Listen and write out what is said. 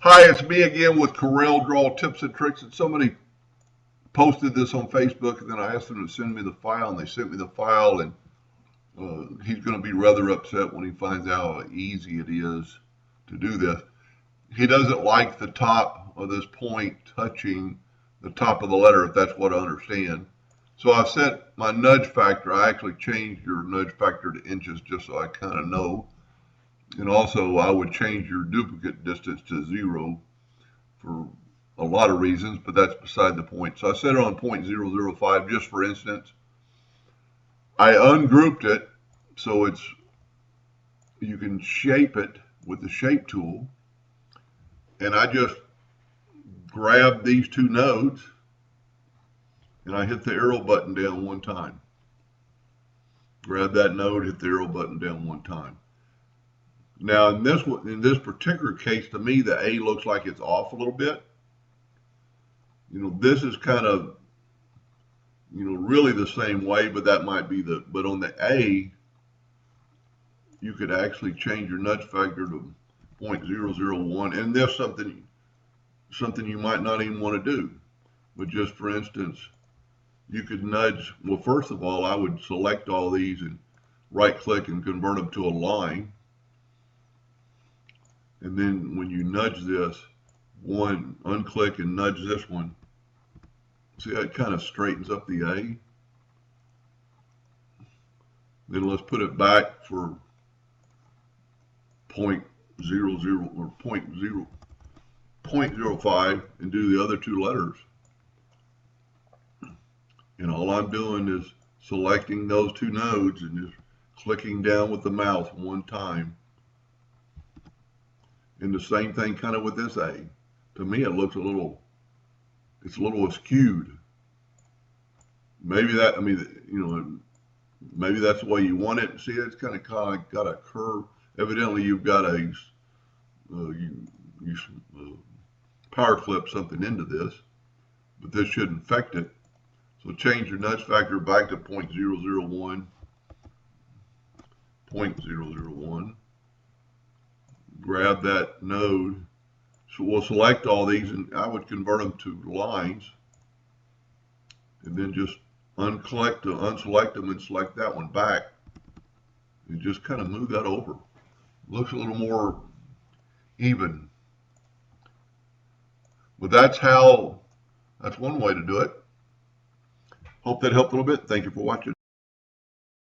Hi, it's me again with Corel Draw Tips and Tricks. And somebody posted this on Facebook, and then I asked them to send me the file, and they sent me the file. And he's going to be rather upset when he finds out how easy it is to do this. He doesn't like the top of this point touching the top of the letter, if that's what I understand. So I set my nudge factor. I actually changed your nudge factor to inches just so I kind of know. And also, I would change your duplicate distance to 0 for a lot of reasons, but that's beside the point. So I set it on 0.005 just for instance. I ungrouped it so you can shape it with the shape tool. And I just grab these two nodes and I hit the arrow button down one time. Grab that node, hit the arrow button down one time. Now in this particular case, to me, the A looks like it's off a little bit. You know, this is kind of, really the same way, but that might be but on the A, you could actually change your nudge factor to 0.001, and there's something you might not even want to do. But just for instance, you could nudge, well, first of all, I would select all these and right click and convert them to a line. And then when you nudge this one, unclick and nudge this one, see how it kind of straightens up the A? Then let's put it back for 0.00 or 0.05 and do the other two letters. And all I'm doing is selecting those two nodes and just clicking down with the mouse one time. And the same thing kind of with this A. To me, it looks it's a little askewed. Maybe that, maybe that's the way you want it. See, it's kind of got a curve. Evidently, you've got you power clip something into this, but this shouldn't affect it. So change your nudge factor back to 0.001. 0.001. Grab that node. So we'll select all these, and I would convert them to lines, and then just unselect them and select that one back, and just kind of move that over. Looks a little more even. But that's one way to do it. Hope that helped a little bit. Thank you for watching.